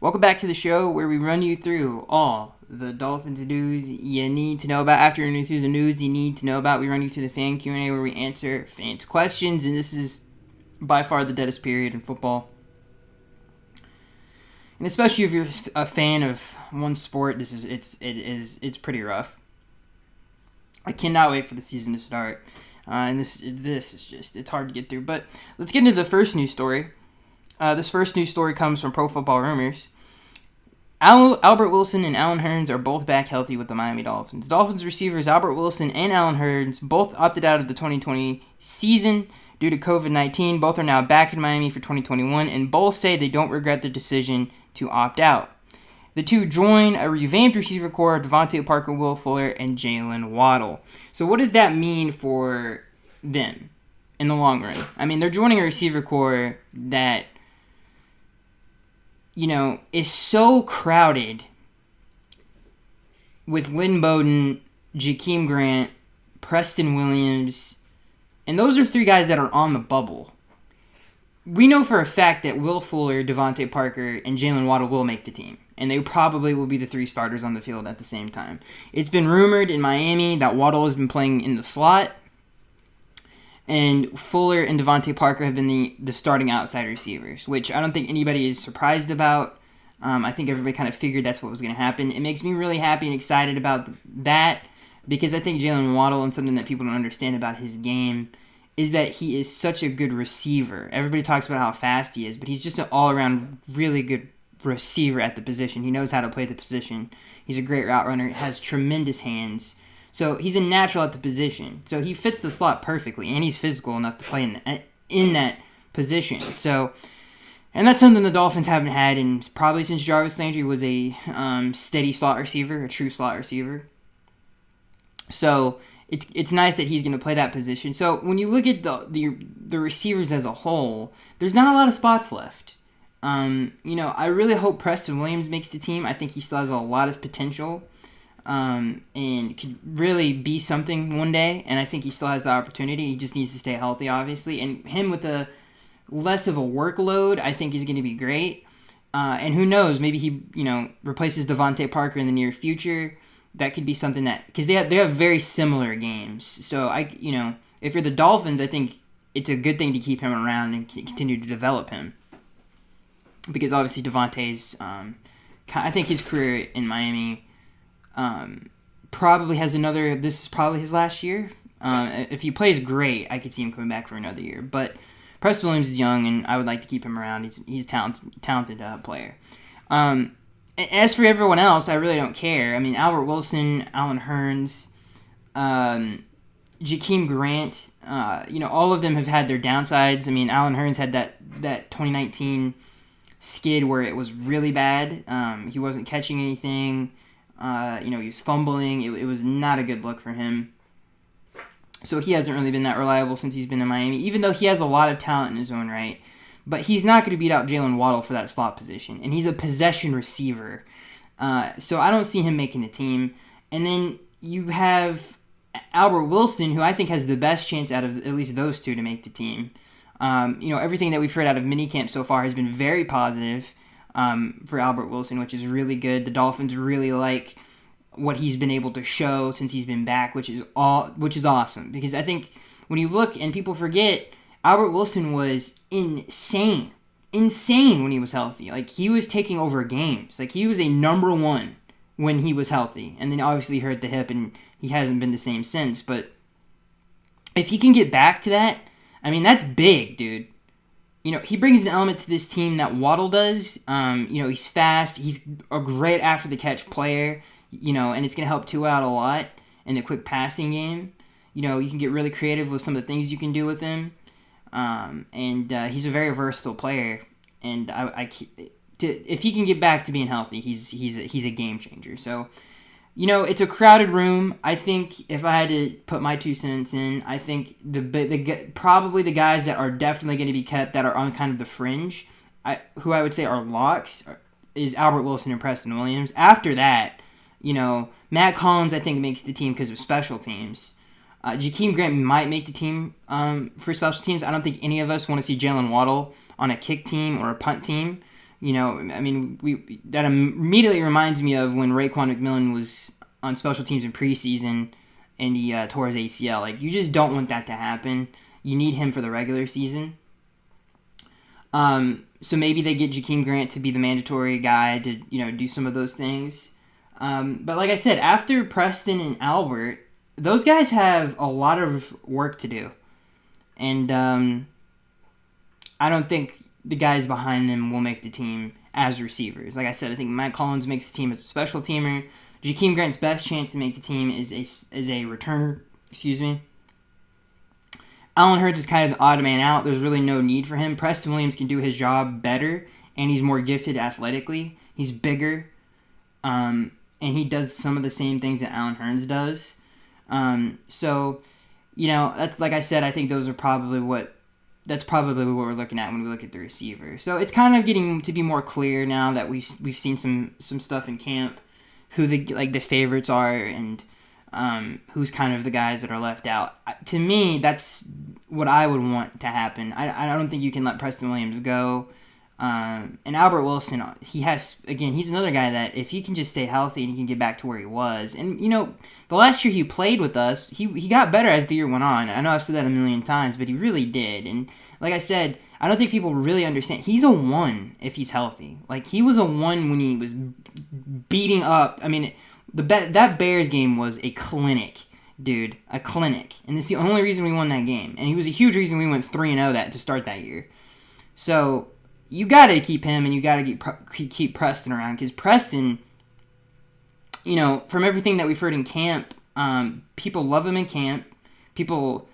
Welcome back to the show where we run you through all the Dolphins news you need to know about. After running through the news you need to know about, we run you through the fan Q&A where we answer fans' questions, and this is by far the deadest period in football. And especially if you're a fan of one sport, it's pretty rough. I cannot wait for the season to start. And this is just, it's hard to get through. But let's get into the first news story. This first news story comes from Pro Football Rumors. Albert Wilson and Allen Hurns are both back healthy with the Miami Dolphins. Dolphins receivers Albert Wilson and Allen Hurns both opted out of the 2020 season due to COVID-19. Both are now back in Miami for 2021, and both say they don't regret their decision to opt out. The two join a revamped receiver core of Devontae Parker, Will Fuller, and Jalen Waddle. So what does that mean for them in the long run? I mean, they're joining a receiver core that, is so crowded with Lynn Bowden, Jakeem Grant, Preston Williams, and those are three guys that are on the bubble. We know for a fact that Will Fuller, Devontae Parker, and Jalen Waddle will make the team, and they probably will be the three starters on the field at the same time. It's been rumored in Miami that Waddle has been playing in the slot, and Fuller and Devontae Parker have been the starting outside receivers, which I don't think anybody is surprised about. I think everybody kind of figured that's what was going to happen. It makes me really happy and excited about that because I think Jalen Waddle, and something that people don't understand about his game, is that he is such a good receiver. Everybody talks about how fast he is, but he's just an all-around really good receiver at the position. He knows how to play the position. He's a great route runner, has tremendous hands. So he's a natural at the position. So he fits the slot perfectly, and he's physical enough to play in that position. So, and that's something the Dolphins haven't had, and probably since Jarvis Landry was a steady slot receiver, a true slot receiver. So it's nice that he's going to play that position. So when you look at the receivers as a whole, there's not a lot of spots left. I really hope Preston Williams makes the team. I think he still has a lot of potential. And could really be something one day, and I think he still has the opportunity. He just needs to stay healthy, obviously, and him with a less of a workload, I think is going to be great. And who knows, maybe he, replaces Devontae Parker in the near future. That could be something that, because they have very similar games. So if you're the Dolphins, I think it's a good thing to keep him around and continue to develop him, because obviously Devontae's, I think his career in Miami. Probably has this is probably his last year. If he plays great, I could see him coming back for another year. But Preston Williams is young, and I would like to keep him around. He's a talented player. As for everyone else, I really don't care. I mean, Albert Wilson, Allen Hurns, Jakeem Grant, all of them have had their downsides. I mean, Allen Hurns had that 2019 skid where it was really bad. He wasn't catching anything. He was fumbling. It was not a good look for him. So he hasn't really been that reliable since he's been in Miami, even though he has a lot of talent in his own right. But he's not going to beat out Jalen Waddle for that slot position. And he's a possession receiver. So I don't see him making the team. And then you have Albert Wilson, who I think has the best chance out of at least those two to make the team. Everything that we've heard out of minicamp so far has been very positive. For Albert Wilson, which is really good. The Dolphins really like what he's been able to show since he's been back, which is awesome. Because I think when you look and people forget, Albert Wilson was insane when he was healthy. Like, he was taking over games. Like, he was a number one when he was healthy, and then obviously hurt the hip, and he hasn't been the same since. But if he can get back to that, I mean, that's big, dude. He brings an element to this team that Waddle does. He's fast. He's a great after-the-catch player, and it's going to help Tua out a lot in the quick passing game. You can get really creative with some of the things you can do with him. And he's a very versatile player. And if he can get back to being healthy, he's a game changer. So, it's a crowded room. I think if I had to put my 2 cents in, I think probably the guys that are definitely going to be kept that are on kind of the fringe, who I would say are locks, is Albert Wilson and Preston Williams. After that, Matt Collins I think makes the team because of special teams. Jakeem Grant might make the team for special teams. I don't think any of us want to see Jalen Waddle on a kick team or a punt team I mean, that immediately reminds me of when Raekwon McMillan was on special teams in preseason and he tore his ACL. Like, you just don't want that to happen. You need him for the regular season. So maybe they get Jakeem Grant to be the mandatory guy to, do some of those things. But like I said, after Preston and Albert, those guys have a lot of work to do. And I don't think the guys behind them will make the team as receivers. Like I said, I think Mike Collins makes the team as a special teamer. Jakeem Grant's best chance to make the team is a returner. Allen Hurns is kind of the odd man out. There's really no need for him. Preston Williams can do his job better, and he's more gifted athletically. He's bigger, and he does some of the same things that Allen Hurns does. So, that's like I said. I think those are probably what we're looking at when we look at the receiver. So it's kind of getting to be more clear now that we've seen some stuff in camp, who the favorites are, and who's kind of the guys that are left out. To me, that's what I would want to happen. I don't think you can let Preston Williams go. And Albert Wilson, he's another guy that if he can just stay healthy and he can get back to where he was. And, the last year he played with us, he got better as the year went on. I know I've said that a million times, but he really did. And like I said, I don't think people really understand. He's a 1 if he's healthy. Like, he was a 1 when he was beating up. I mean, that Bears game was a clinic, dude. A clinic. And it's the only reason we won that game. And he was a huge reason we went 3-0 to start that year. So you got to keep him, and you got to keep Preston around, because Preston, from everything that we've heard in camp, people love him in camp. People,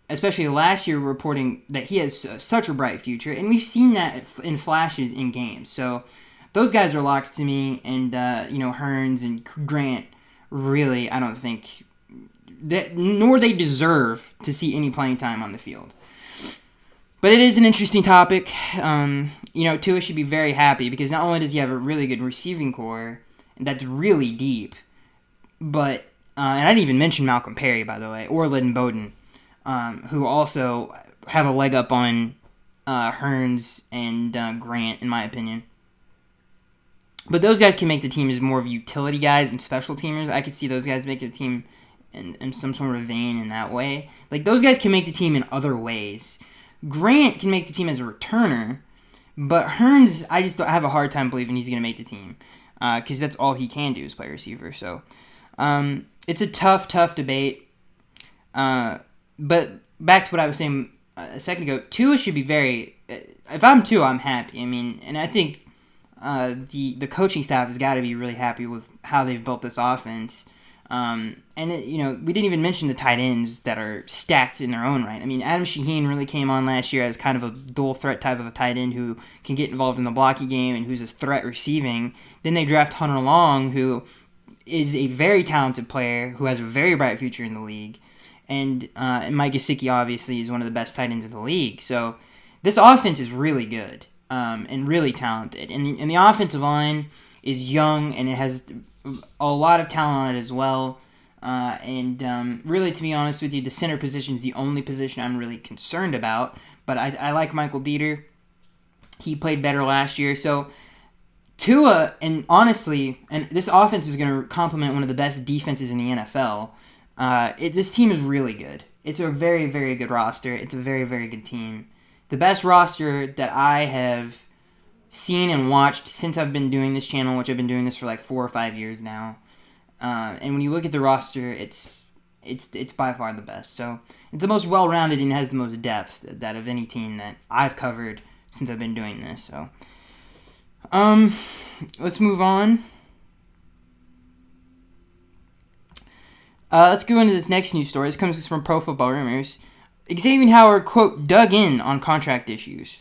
especially last year, reporting that he has such a bright future, and we've seen that in flashes in games. So those guys are locked to me, and Hurns and Grant, really, I don't think that, nor they deserve to see any playing time on the field. But it is an interesting topic. Tua should be very happy, because not only does he have a really good receiving core that's really deep, but and I didn't even mention Malcolm Perry, by the way, or Lynn Bowden, who also have a leg up on Hurns and Grant, in my opinion. But those guys can make the team as more of utility guys and special teamers. I could see those guys make the team in some sort of vein in that way. Like, those guys can make the team in other ways. Grant can make the team as a returner, but Hurns, I have a hard time believing he's going to make the team, because that's all he can do is play receiver. So it's a tough debate. But back to what I was saying a second ago, Tua should be very. If I'm Tua, I'm happy. I mean, and I think the coaching staff has got to be really happy with how they've built this offense. We didn't even mention the tight ends that are stacked in their own right. I mean, Adam Shaheen really came on last year as kind of a dual threat type of a tight end who can get involved in the blocking game and who's a threat receiving. Then they draft Hunter Long, who is a very talented player who has a very bright future in the league. And Mike Gesicki, obviously, is one of the best tight ends in the league. So this offense is really good and really talented. And the offensive line is young, and it has a lot of talent on it as well. Really, to be honest with you, the center position is the only position I'm really concerned about. But I like Michael Dieter. He played better last year. So Tua, and honestly, and this offense is going to complement one of the best defenses in the NFL. This team is really good. It's a very, very good roster. It's a very, very good team. The best roster that I have seen and watched since I've been doing this channel, which I've been doing this for like 4 or 5 years now. And when you look at the roster, it's by far the best. So it's the most well-rounded and has the most depth that of any team that I've covered since I've been doing this. So let's move on. Let's go into this next news story. This comes from Pro Football Rumors. Xavier Howard, quote, dug in on contract issues.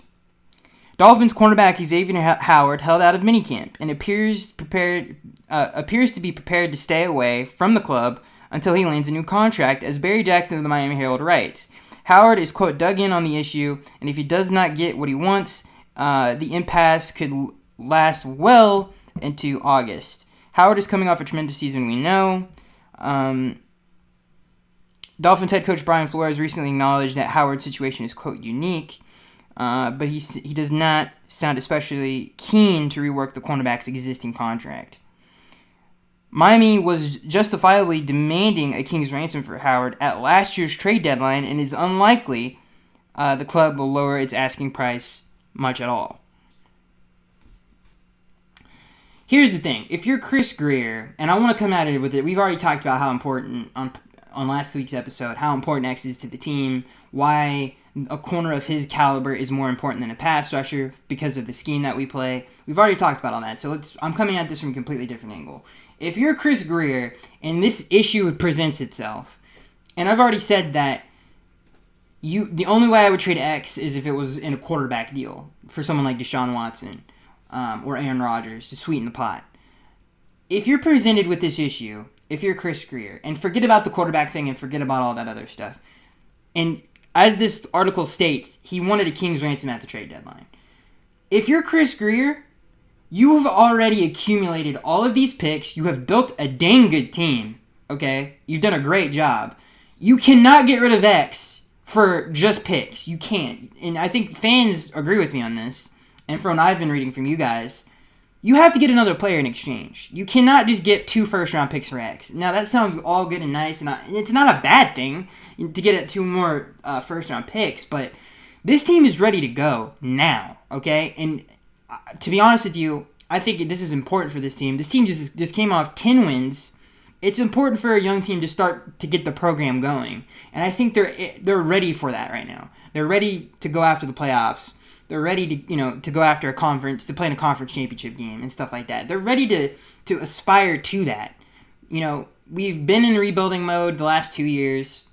Dolphins cornerback Xavier Howard held out of minicamp and appears to be prepared to stay away from the club until he lands a new contract, as Barry Jackson of the Miami Herald writes. Howard is, quote, dug in on the issue, and if he does not get what he wants, the impasse could last well into August. Howard is coming off a tremendous season, we know. Dolphins head coach Brian Flores recently acknowledged that Howard's situation is, quote, unique. but he does not sound especially keen to rework the cornerback's existing contract. Miami was justifiably demanding a king's ransom for Howard at last year's trade deadline, and is unlikely the club will lower its asking price much at all. Here's the thing. If you're Chris Grier, and I want to come at it with it, we've already talked about how important, on last week's episode, how important X is to the team, why a corner of his caliber is more important than a pass rusher because of the scheme that we play. We've already talked about all that, so I'm coming at this from a completely different angle. If you're Chris Grier, and this issue presents itself, and I've already said that the only way I would trade X is if it was in a quarterback deal for someone like Deshaun Watson, or Aaron Rodgers to sweeten the pot. If you're presented with this issue, if you're Chris Grier, and forget about the quarterback thing and forget about all that other stuff, and as this article states, he wanted a king's ransom at the trade deadline. If you're Chris Grier, you have already accumulated all of these picks. You have built a dang good team, okay? You've done a great job. You cannot get rid of X for just picks. You can't. And I think fans agree with me on this. And from what I've been reading from you guys, you have to get another player in exchange. You cannot just get 2 first-round picks for X. Now, that sounds all good and nice, and it's not a bad thing to get 2 more first-round picks, but this team is ready to go now, okay? And to be honest with you, I think this is important for this team. This team just came off 10 wins. It's important for a young team to start to get the program going, and I think they're ready for that right now. They're ready to go after the playoffs. They're ready to go after a conference, to play in a conference championship game and stuff like that. They're ready to aspire to that. We've been in rebuilding mode the last 2 years,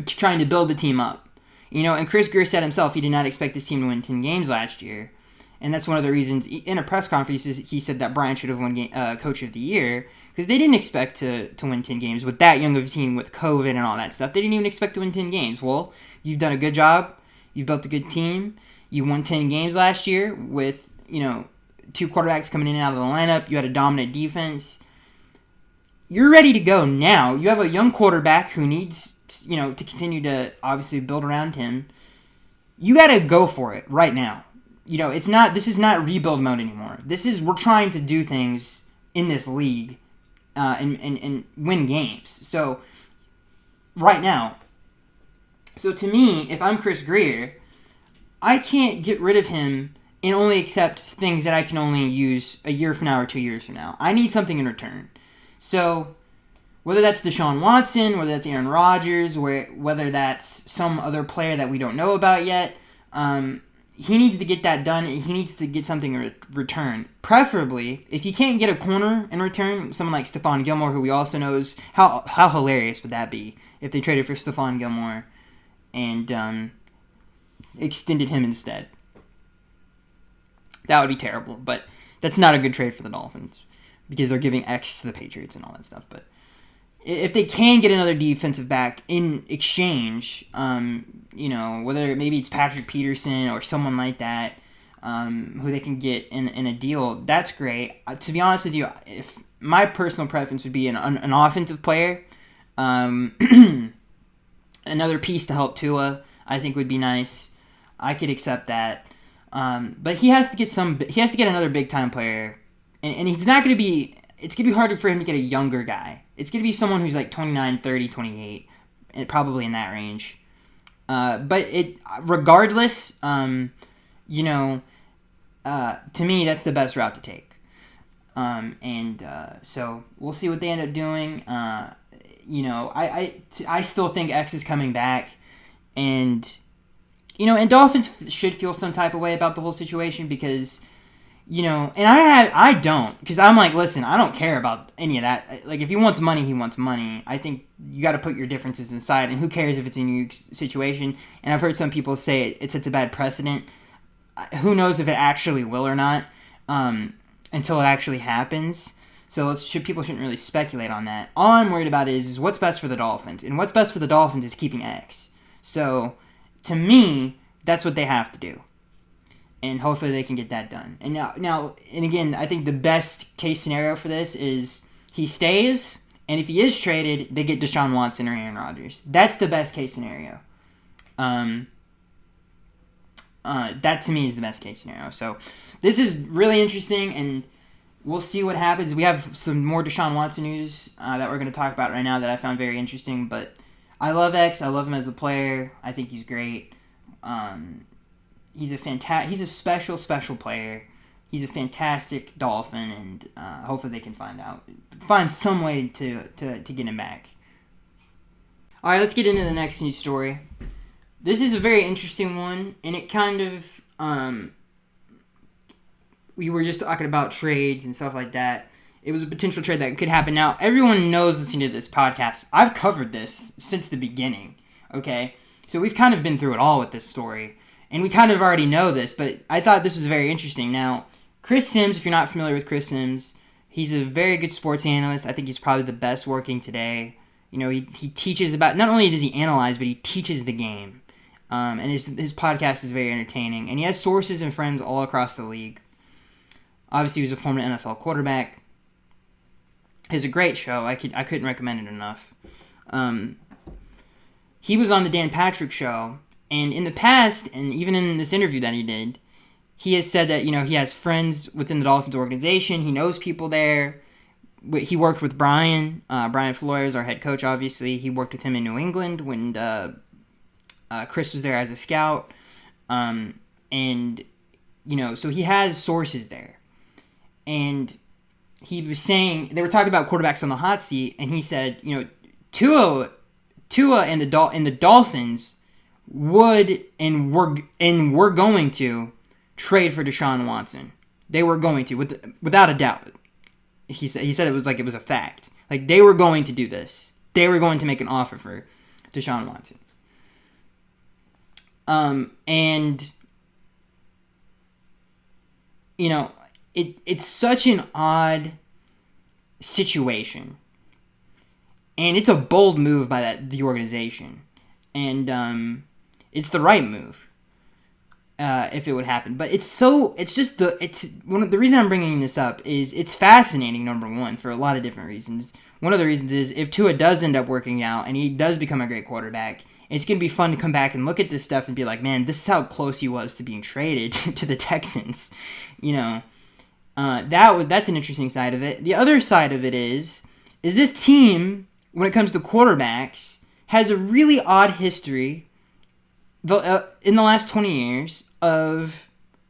trying to build the team up. And Chris Grier said himself he did not expect this team to win 10 games last year. And that's one of the reasons, in a press conference, he said that Brian should have won Coach of the Year, because they didn't expect to win 10 games with that young of a team, with COVID and all that stuff. They didn't even expect to win 10 games. Well, you've done a good job. You've built a good team. You won 10 games last year with, 2 quarterbacks coming in and out of the lineup. You had a dominant defense. You're ready to go now. You have a young quarterback who needs, to continue to obviously build around him. You got to go for it right now. This is not rebuild mode anymore. We're trying to do things in this league and win games. So, right now. So, to me, if I'm Chris Grier, I can't get rid of him and only accept things that I can only use a year from now or 2 years from now. I need something in return. So, whether that's Deshaun Watson, whether that's Aaron Rodgers, whether that's some other player that we don't know about yet, he needs to get that done, and he needs to get something in return. Preferably, if you can't get a corner in return, someone like Stephon Gilmore, who we also knows, how hilarious would that be if they traded for Stephon Gilmore and extended him instead. That would be terrible, but that's not a good trade for the Dolphins because they're giving X to the Patriots and all that stuff. But if they can get another defensive back in exchange, whether maybe it's Patrick Peterson or someone like that, who they can get in a deal, that's great. To be honest with you, if my personal preference would be an offensive player, another piece to help Tua, I think would be nice. I could accept that. But he has to get another big time player. And he's not going to be, it's going to be harder for him to get a younger guy. It's going to be someone who's like 29, 30, 28, and probably in that range. But regardless, to me, that's the best route to take. So we'll see what they end up doing. I still think X is coming back, and Dolphins should feel some type of way about the whole situation because, and I don't, because I'm like, listen, I don't care about any of that. Like, if he wants money, he wants money. I think you got to put your differences aside, and who cares if it's a new situation? And I've heard some people say it sets a bad precedent. Who knows if it actually will or not until it actually happens. So people shouldn't really speculate on that. All I'm worried about is what's best for the Dolphins, and what's best for the Dolphins is keeping X. So, to me, that's what they have to do. And hopefully they can get that done. And now, and again, I think the best case scenario for this is he stays, and if he is traded, they get Deshaun Watson or Aaron Rodgers. That's the best case scenario. That to me is the best case scenario. So this is really interesting, and we'll see what happens. We have some more Deshaun Watson news that we're going to talk about right now that I found very interesting. But I love X. I love him as a player. I think he's great. He's a special player. He's a fantastic Dolphin, and hopefully they can find some way to get him back. All right, let's get into the next news story. This is a very interesting one, and it kind of, we were just talking about trades and stuff like that. It was a potential trade that could happen. Now, everyone knows listening to this podcast, I've covered this since the beginning, okay? So we've kind of been through it all with this story, and we kind of already know this, but I thought this was very interesting. Now, Chris Sims, if you're not familiar with Chris Sims, he's a very good sports analyst. I think he's probably the best working today. You know, he teaches about, not only does he analyze, but he teaches the game. And his podcast is very entertaining. And he has sources and friends all across the league. Obviously, he was a former NFL quarterback. It's a great show. I couldn't recommend it enough. He was on the Dan Patrick Show. And in the past, and even in this interview that he did, he has said that, you know, he has friends within the Dolphins organization. He knows people there. He worked with Brian Flores, our head coach, obviously. He worked with him in New England when Chris was there as a scout. And, you know, so he has sources there. And he was saying, they were talking about quarterbacks on the hot seat, and he said, you know, Tua and the Dolphins would and were going to trade for Deshaun Watson. They were going to, without a doubt. He said it was like it was a fact. Like, they were going to do this. They were going to make an offer for Deshaun Watson. And, you know, it's such an odd situation. And it's a bold move by the organization. And it's the right move. If it would happen. But the reason I'm bringing this up is it's fascinating, number one, for a lot of different reasons. One of the reasons is if Tua does end up working out and he does become a great quarterback, it's going to be fun to come back and look at this stuff and be like, man, this is how close he was to being traded to the Texans. You know, that's an interesting side of it. The other side of it is this team, when it comes to quarterbacks, has a really odd history in the last 20 years of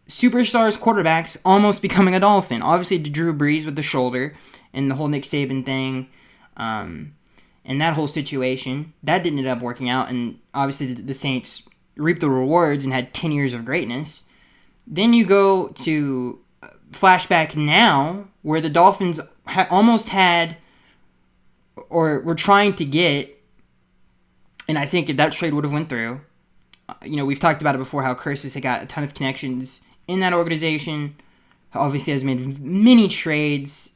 superstars quarterbacks almost becoming a Dolphin. Obviously, Drew Brees with the shoulder and the whole Nick Saban thing, and that whole situation. That didn't end up working out, and obviously the Saints reaped the rewards and had 10 years of greatness. Then you go to flashback now, where the Dolphins almost had, or were trying to get, and I think if that trade would have went through, you know, we've talked about it before, how Chris has got a ton of connections in that organization. Obviously has made many trades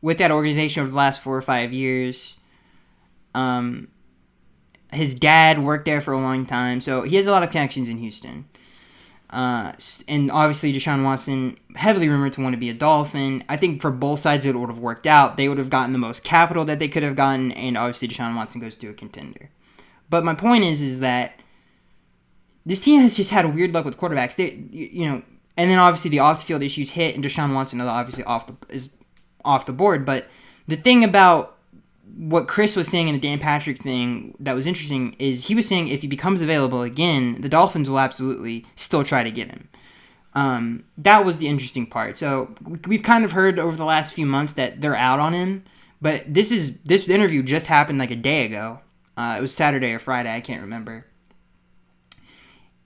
with that organization over the last 4 or 5 years. His dad worked there for a long time, so he has a lot of connections in Houston. And obviously Deshaun Watson, heavily rumored to want to be a Dolphin. I think for both sides it would have worked out. They would have gotten the most capital that they could have gotten, and obviously Deshaun Watson goes to a contender. But my point is that this team has just had weird luck with quarterbacks. And then obviously the off-the-field issues hit, and Deshaun Watson is obviously off the board. But the thing about what Chris was saying in the Dan Patrick thing that was interesting is he was saying if he becomes available again, the Dolphins will absolutely still try to get him. That was the interesting part. So we've kind of heard over the last few months that they're out on him, but this interview just happened like a day ago. It was Saturday or Friday, I can't remember.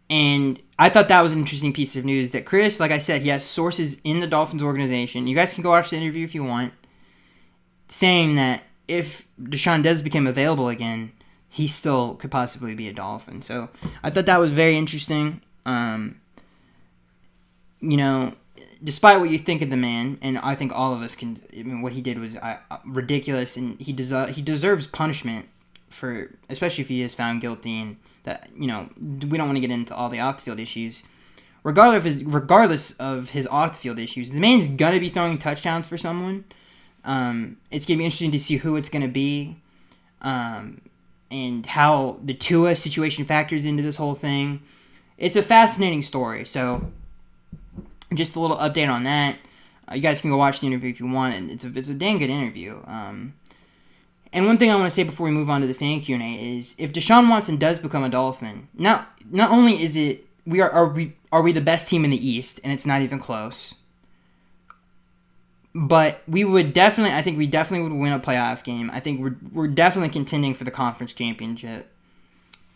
And I thought that was an interesting piece of news that Chris, like I said, he has sources in the Dolphins organization. You guys can go watch the interview if you want, saying that if Deshaun does become available again, he still could possibly be a Dolphin. So I thought that was very interesting. You know, despite what you think of the man, and I think all of us can, I mean, what he did was ridiculous, and he deserves punishment for, especially if he is found guilty, and that, you know, we don't want to get into all the off-the-field issues. Regardless of his off-the-field issues, the man's gonna be throwing touchdowns for someone. It's gonna be interesting to see who it's gonna be, and how the Tua situation factors into this whole thing. it's a fascinating story. So just a little update on that. You guys can go watch the interview if you want, and it's a dang good interview. And one thing I want to say before we move on to the fan Q&A is, if Deshaun Watson does become a Dolphin, not only is it are we the best team in the East, and it's not even close, but we definitely would win a playoff game. I think we're definitely contending for the conference championship.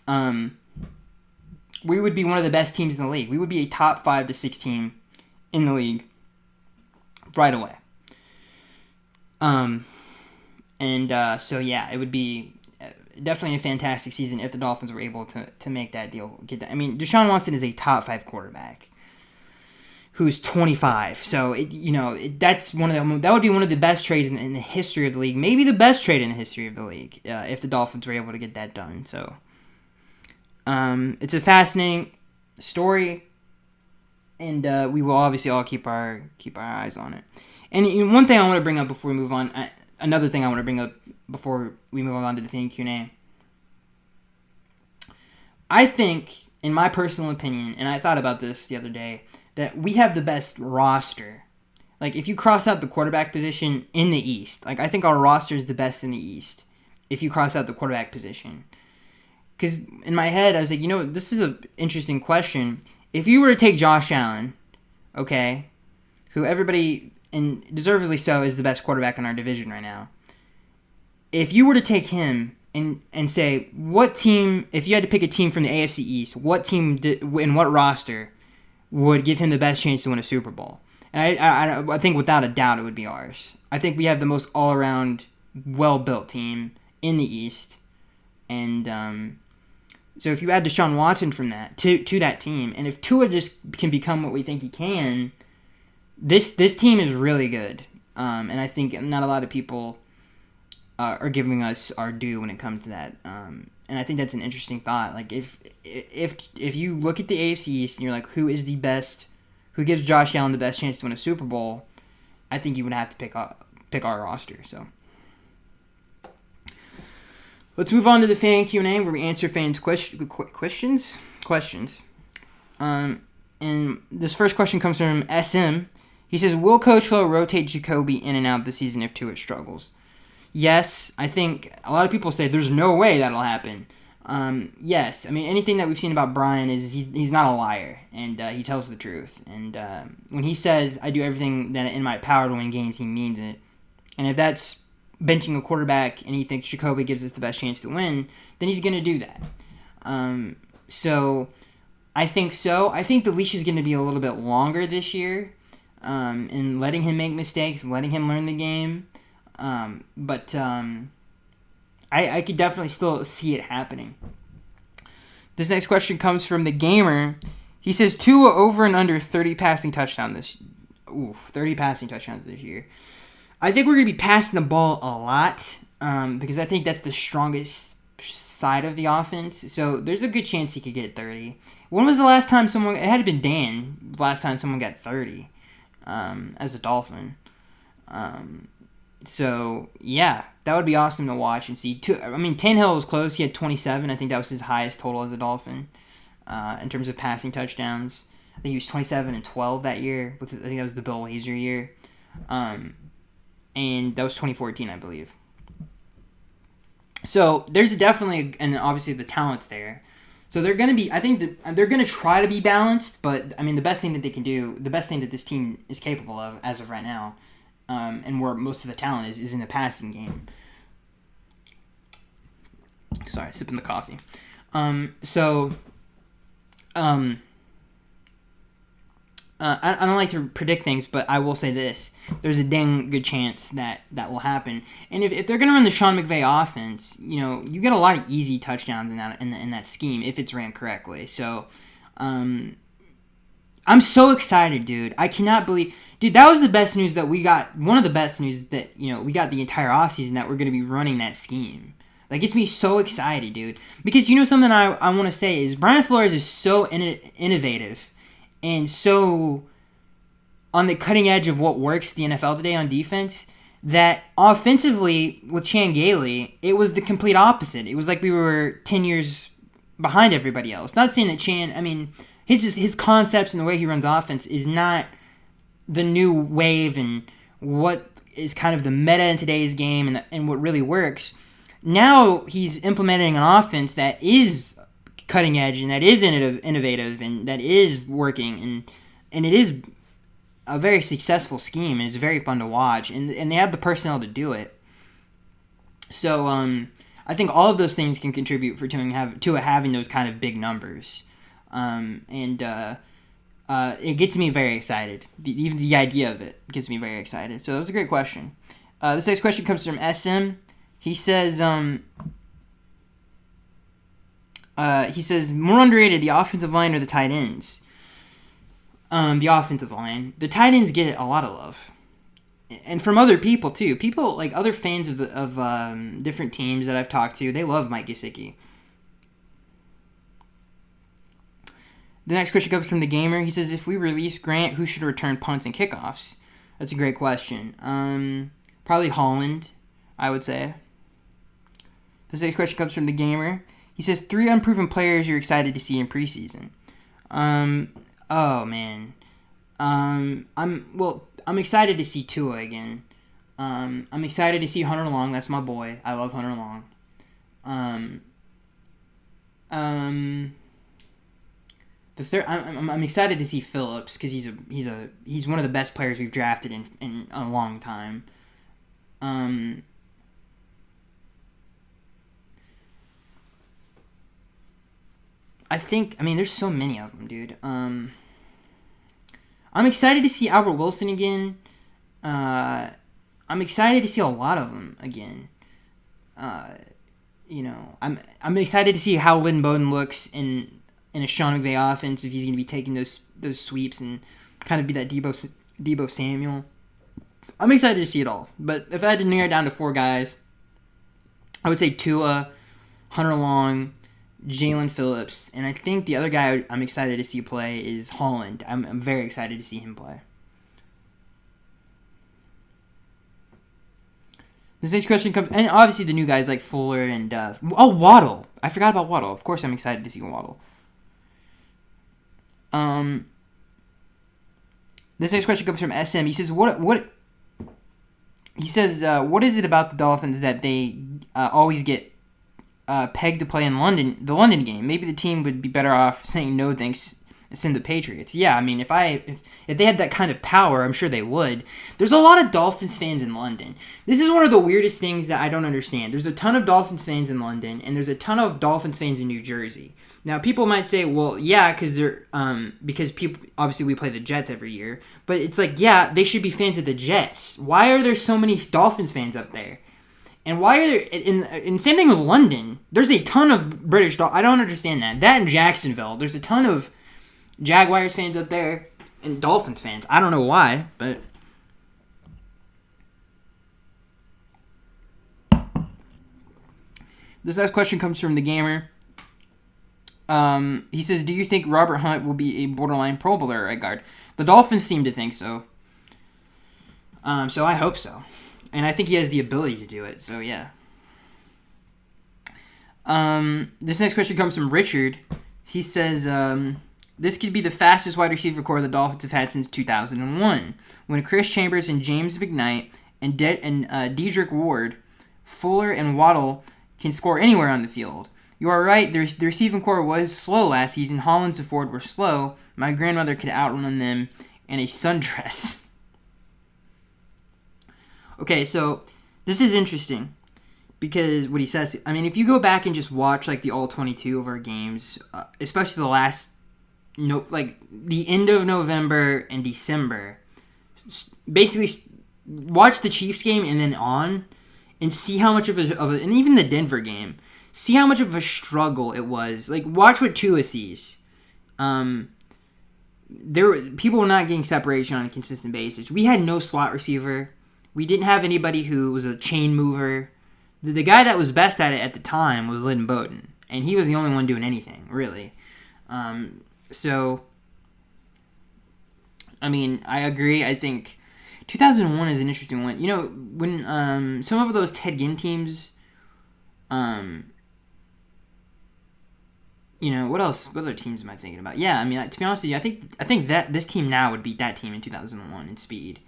We would be one of the best teams in the league. We would be a top 5 to 6 team in the league right away. So yeah, it would be definitely a fantastic season if the Dolphins were able to make that deal. Deshaun Watson is a top 5 quarterback who's 25. So that would be one of the best trades in the history of the league. Maybe the best trade in the history of the league if the Dolphins were able to get that done. So it's a fascinating story, and we will obviously all keep our eyes on it. And one thing I want to bring up before we move on. Another thing I want to bring up before we move on to the fan Q&A. I think, in my personal opinion, and I thought about this the other day, that we have the best roster. Like, if you cross out the quarterback position in the East, I think our roster is the best in the East if you cross out the quarterback position. Because in my head, I was like, this is an interesting question. If you were to take Josh Allen, okay, who everybody, and deservedly so, is the best quarterback in our division right now. If you were to take him and say, what team, if you had to pick a team from the AFC East, what team in what roster would give him the best chance to win a Super Bowl? And I think without a doubt it would be ours. I think we have the most all-around, well-built team in the East. And so if you add Deshaun Watson from that to that team, and if Tua just can become what we think he can, this team is really good. And I think not a lot of people are giving us our due when it comes to that. And I think that's an interesting thought. Like, if you look at the AFC East and you're like, who is the best, who gives Josh Allen the best chance to win a Super Bowl, I think you would have to pick our roster. So let's move on to the fan Q&A, where we answer fans' questions. And this first question comes from SM. He says, will Coach Flo rotate Jacoby in and out this season if Tua struggles? Yes, I think a lot of people say there's no way that'll happen. Yes, anything that we've seen about Brian is he's not a liar, and he tells the truth. And when he says, I do everything that in my power to win games, he means it. And if that's benching a quarterback and he thinks Jacoby gives us the best chance to win, then he's going to do that. So I think the leash is going to be a little bit longer this year, and letting him make mistakes, letting him learn the game. But I could definitely still see it happening. This next question comes from the Gamer. He says Tua over and under 30 passing touchdowns this year. I think we're going to be passing the ball a lot, because I think that's the strongest side of the offense. So there's a good chance he could get 30. When was the last time it had been Dan, last time someone got 30 as a Dolphin. So, yeah, that would be awesome to watch and see. Tannehill was close. He had 27. I think that was his highest total as a Dolphin in terms of passing touchdowns. I think he was 27 and 12 that year. I think that was the Bill Lazor year. And that was 2014, I believe. So, there's definitely, and obviously the talent's there. So, they're going to be, I think they're going to try to be balanced, but, the best thing that they can do, the best thing that this team is capable of as of right now, and where most of the talent is in the passing game. Sorry, sipping the coffee. I don't like to predict things, but I will say this. There's a dang good chance that will happen. And if they're going to run the Sean McVay offense, you get a lot of easy touchdowns in that scheme if it's ran correctly. So, I'm so excited, dude. I cannot believe... Dude, that was the best news that we got. One of the best news that, we got the entire offseason, that we're going to be running that scheme. That gets me so excited, dude. Because, something I want to say is Brian Flores is so innovative and so on the cutting edge of what works the NFL today on defense, that offensively with Chan Gailey, it was the complete opposite. It was like we were 10 years behind everybody else. Not saying that Chan, his concepts and the way he runs offense is not the new wave and what is kind of the meta in today's game and what really works. Now he's implementing an offense that is cutting edge and that is innovative and that is working and it is a very successful scheme and it's very fun to watch and they have the personnel to do it. So I think all of those things can contribute to having those kind of big numbers. It gets me very excited. Even the idea of it gets me very excited. So that was a great question. This next question comes from SM. He says, more underrated, the offensive line or the tight ends? The offensive line. The tight ends get a lot of love. And from other people, too. People, like other fans of different teams that I've talked to, they love Mike Gesicki. The next question comes from the Gamer. He says, if we release Grant, who should return punts and kickoffs? That's a great question. Probably Holland, I would say. This next question comes from the Gamer. He says, 3 unproven players you're excited to see in preseason. Oh, man. I'm excited to see Tua again. I'm excited to see Hunter Long. That's my boy. I love Hunter Long. The third, I'm excited to see Phillips because he's one of the best players we've drafted in a long time. There's so many of them, dude. I'm excited to see Albert Wilson again. I'm excited to see a lot of them again. I'm excited to see how Lynn Bowden looks in a Sean McVay offense, if he's going to be taking those sweeps and kind of be that Deebo Samuel. I'm excited to see it all. But if I had to narrow it down to 4 guys, I would say Tua, Hunter Long, Jalen Phillips, and I think the other guy I'm excited to see play is Holland. I'm very excited to see him play. This next question comes, and obviously the new guys like Fuller and Waddle. I forgot about Waddle. Of course, I'm excited to see Waddle. This next question comes from SM. He says, what is it about the Dolphins that they always get pegged to play in the London game? Maybe the team would be better off saying no thanks and send the Patriots. Yeah, I mean, if they had that kind of power, I'm sure they would. There's a lot of Dolphins fans in London. This is one of the weirdest things that I don't understand. There's a ton of Dolphins fans in London, and there's a ton of Dolphins fans in New Jersey. Now, people might say, well, yeah, because people, obviously we play the Jets every year, but it's like, yeah, they should be fans of the Jets. Why are there so many Dolphins fans up there? And why are there, and same thing with London, there's a ton of British, I don't understand that. That in Jacksonville, there's a ton of Jaguars fans up there, and Dolphins fans. I don't know why, but this next question comes from the Gamer. He says, do you think Robert Hunt will be a borderline Pro Bowler at guard? The Dolphins seem to think so. So I hope so. And I think he has the ability to do it, so yeah. This next question comes from Richard. He says, this could be the fastest wide receiver core the Dolphins have had since 2001, when Chris Chambers and James McKnight and Dedrick Ward, Fuller, and Waddle can score anywhere on the field. You are right, the receiving core was slow last season. Hollins and Ford were slow. My grandmother could outrun them in a sundress. Okay, so this is interesting because what he says, I mean, if you go back and just watch like the all 22 of our games, especially the end of November and December, basically watch the Chiefs game and then on and see how much and even the Denver game, see how much of a struggle it was. Like, watch what Tua sees. People were not getting separation on a consistent basis. We had no slot receiver. We didn't have anybody who was a chain mover. The guy that was best at it at the time was Lynn Bowden, and he was the only one doing anything, really. So, I mean, I agree. I think 2001 is an interesting one. You know, when some of those Ted Ginn teams, What else? What other teams am I thinking about? Yeah, I mean, to be honest with you, I think that this team now would beat that team in 2001 in speed.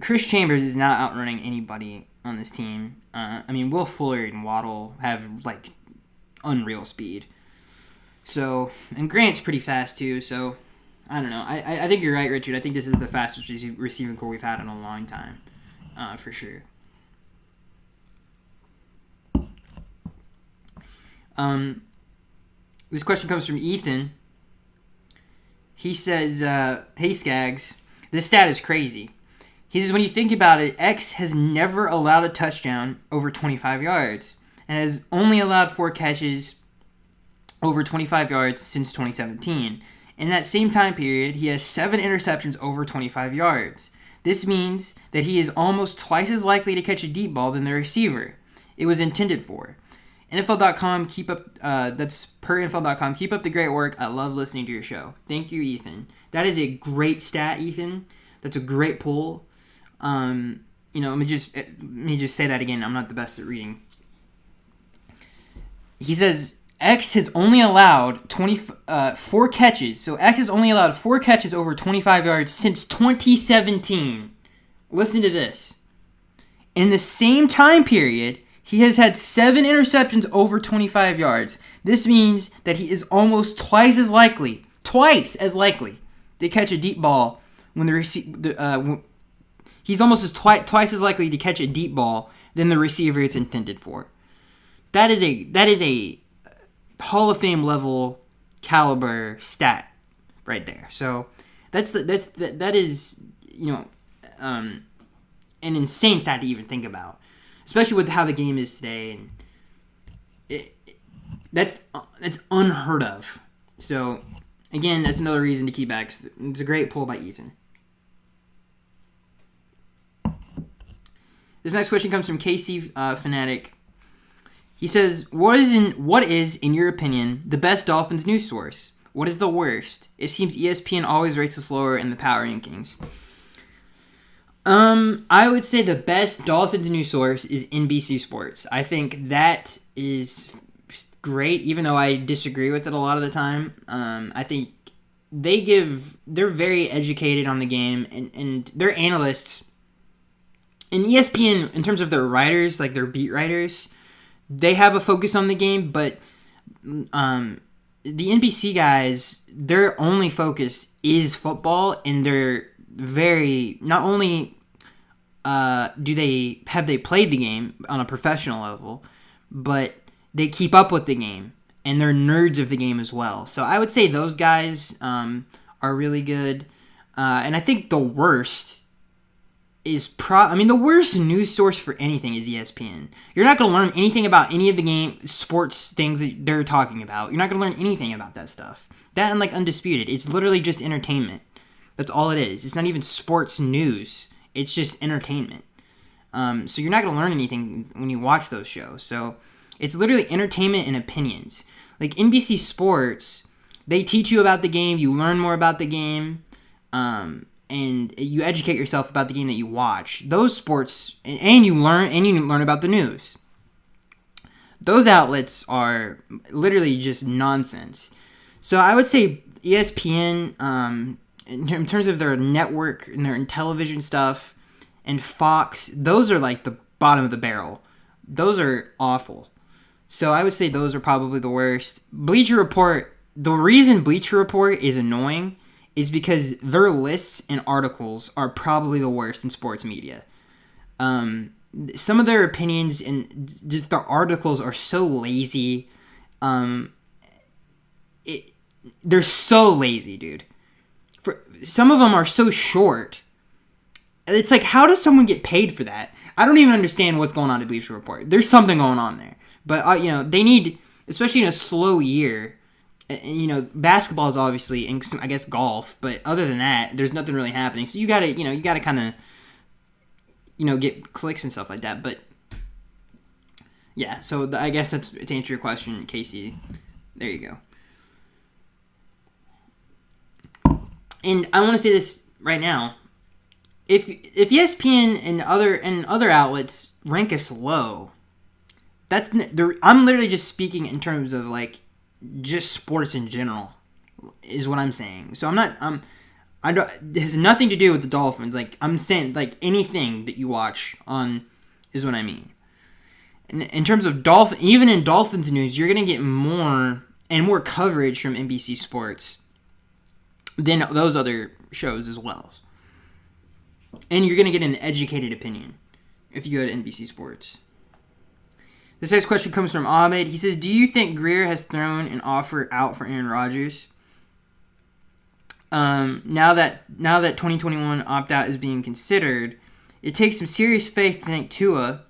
Chris Chambers is not outrunning anybody on this team. I mean, Will Fuller and Waddle have like unreal speed. So, and Grant's pretty fast too. So, I don't know. I think you're right, Richard. I think this is the fastest receiving core we've had in a long time, for sure. This question comes from Ethan. He says, "Hey Skaggs, this stat is crazy." He says, when you think about it, X has never allowed a touchdown over 25 yards and has only allowed 4 catches over 25 yards since 2017. In that same time period, he has 7 interceptions over 25 yards. This means that he is almost twice as likely to catch a deep ball than the receiver it was intended for. NFL.com, keep up. That's per NFL.com. Keep up the great work. I love listening to your show. Thank you, Ethan. That is a great stat, Ethan. That's a great pull. Let me just say that again. I'm not the best at reading. He says X has only allowed 4 catches. So X has only allowed 4 catches over 25 yards since 2017. Listen to this. In the same time period, he has had 7 interceptions over 25 yards. This means that he is almost twice as likely to catch a deep ball when he's almost twice as likely to catch a deep ball than the receiver it's intended for. That is a Hall of Fame level caliber stat right there. So that is an insane stat to even think about, especially with how the game is today, and that's unheard of. So again, that's another reason to keep X. It's a great pull by Ethan. This next question comes from KC Fanatic. He says, what is, in your opinion, the best Dolphins news source? What is the worst? It seems ESPN always rates us lower in the power rankings. I would say the best Dolphins news source is NBC Sports. I think that is great, even though I disagree with it a lot of the time. I think they're very educated on the game, and their analysts. And ESPN, in terms of their writers, like their beat writers, they have a focus on the game, but the NBC guys, their only focus is football, and they're very, not only have they played the game on a professional level, but they keep up with the game, and they're nerds of the game as well. So I would say those guys are really good. And I think the worst is the worst news source for anything is ESPN. You're not going to learn anything about any of the game sports things that they're talking about. You're not going to learn anything about that stuff. That and like Undisputed, it's literally just entertainment. That's all it is. It's not even sports news. It's just entertainment. So you're not going to learn anything when you watch those shows. So it's literally entertainment and opinions. Like NBC Sports, they teach you about the game. You learn more about the game. And you educate yourself about the game that you watch. Those sports, and you learn about the news. Those outlets are literally just nonsense. So I would say ESPN, in terms of their network and their television stuff, and Fox, those are like the bottom of the barrel. Those are awful. So I would say those are probably the worst. Bleacher Report, the reason Bleacher Report is annoying is because their lists and articles are probably the worst in sports media. Some of their opinions and just their articles are so lazy. They're so lazy, dude. Some of them are so short. It's like, how does someone get paid for that? I don't even understand what's going on at Bleacher Report. There's something going on there. But, they need, especially in a slow year, basketball is obviously, and I guess golf, but other than that, there's nothing really happening. So you gotta kind of, get clicks and stuff like that. But yeah, so I guess that's to answer your question, Casey. There you go. And I want to say this right now: if ESPN and other outlets rank us low, I'm literally just speaking in terms of like just sports in general, is what I'm saying. So it has nothing to do with the Dolphins. Like, I'm saying, like, anything that you watch on is what I mean. In terms of even in Dolphins news, you're going to get more and more coverage from NBC Sports than those other shows as well. And you're going to get an educated opinion if you go to NBC Sports. This next question comes from Ahmed. He says, do you think Greer has thrown an offer out for Aaron Rodgers? Now that 2021 opt-out is being considered, it takes some serious faith to think Tua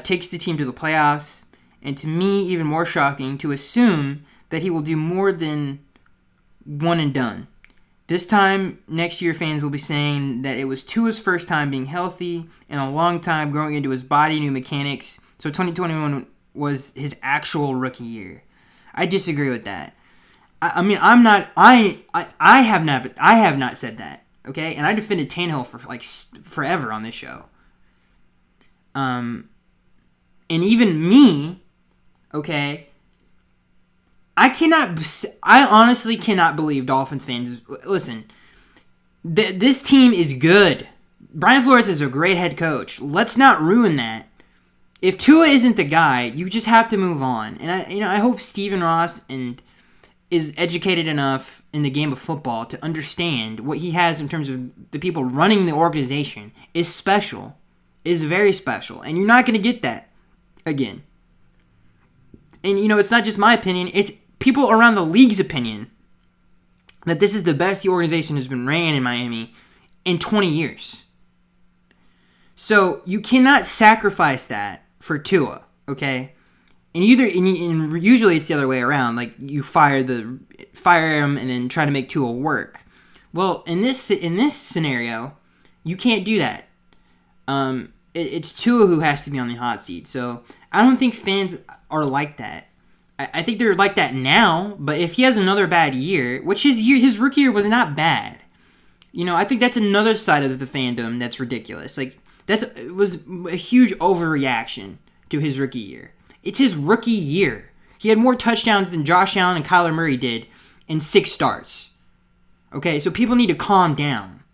takes the team to the playoffs, and to me, even more shocking, to assume that he will do more than one and done. This time next year, fans will be saying that it was Tua's first time being healthy and a long time growing into his body, new mechanics, so 2021 was his actual rookie year. I disagree with that. I have not said that, okay? And I defended Tannehill for like forever on this show. And even me, okay, I honestly cannot believe Dolphins fans. Listen, this team is good. Brian Flores is a great head coach. Let's not ruin that. If Tua isn't the guy, you just have to move on. And I hope Stephen Ross is educated enough in the game of football to understand what he has in terms of the people running the organization is special, is very special. And you're not going to get that again. And, it's not just my opinion. It's people around the league's opinion that this is the best the organization has been ran in Miami in 20 years. So you cannot sacrifice that for Tua, okay? And usually it's the other way around. Like, you fire him and then try to make Tua work. Well, in this scenario, you can't do that. It's Tua who has to be on the hot seat. So I don't think fans are like that. I think they're like that now. But if he has another bad year, which his rookie year was not bad. I think that's another side of the fandom that's ridiculous. Like, it was a huge overreaction to his rookie year. It's his rookie year. He had more touchdowns than Josh Allen and Kyler Murray did in 6 starts. Okay, so people need to calm down.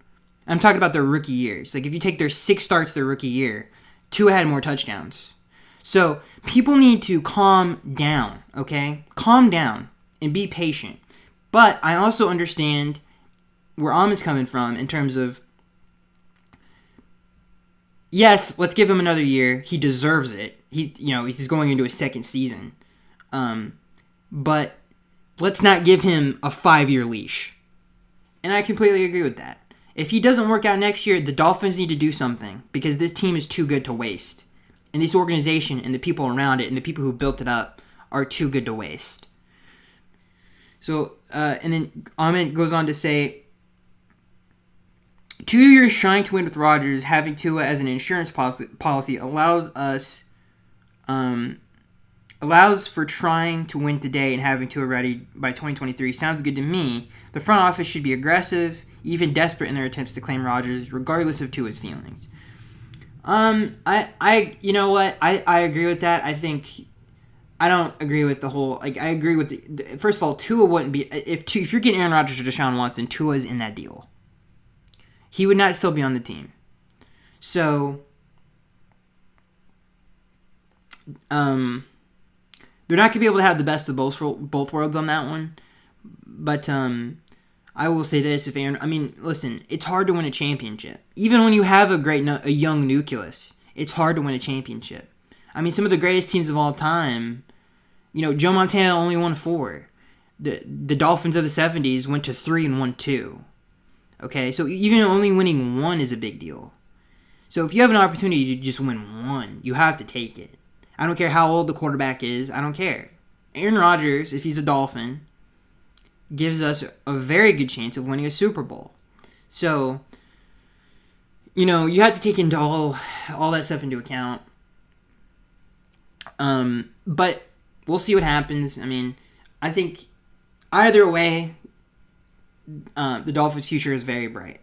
I'm talking about their rookie years. Like, if you take their 6 starts their rookie year, Tua had more touchdowns. So people need to calm down, okay? Calm down and be patient. But I also understand where Ahmed's coming from in terms of, yes, let's give him another year. He deserves it. He's going into his second season. But let's not give him a 5-year leash. And I completely agree with that. If he doesn't work out next year, the Dolphins need to do something because this team is too good to waste. And this organization and the people around it and the people who built it up are too good to waste. So, and then Ahmed goes on to say, 2 years trying to win with Rodgers, having Tua as an insurance policy allows for trying to win today and having Tua ready by 2023. Sounds good to me. The front office should be aggressive, even desperate in their attempts to claim Rodgers, regardless of Tua's feelings. You know what? I agree with that. I don't agree with the whole, I agree with first of all, Tua wouldn't be, if you're getting Aaron Rodgers or Deshaun Watson, Tua's in that deal. He would not still be on the team. So, they're not going to be able to have the best of both worlds on that one. But, I will say this, listen, it's hard to win a championship. Even when you have a young nucleus, it's hard to win a championship. Some of the greatest teams of all time, Joe Montana only won 4. The Dolphins of the 70s went to 3 and won 2. Okay, so even only winning 1 is a big deal. So if you have an opportunity to just win 1, you have to take it. I don't care how old the quarterback is. I don't care. Aaron Rodgers, if he's a Dolphin, gives us a very good chance of winning a Super Bowl. So, you have to take into all that stuff into account. But we'll see what happens. I think either way, the Dolphins' future is very bright.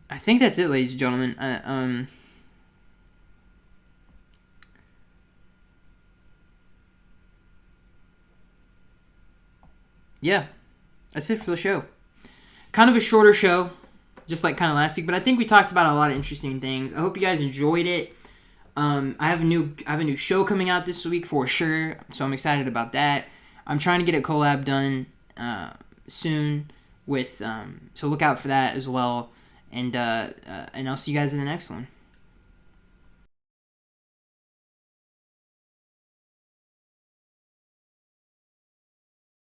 I think that's it, ladies and gentlemen. yeah, that's it for the show. Kind of a shorter show, just like kind of last week, but I think we talked about a lot of interesting things. I hope you guys enjoyed it. I have a new show coming out this week for sure, so I'm excited about that. I'm trying to get a collab done soon with so look out for that as well. And I'll see you guys in the next one.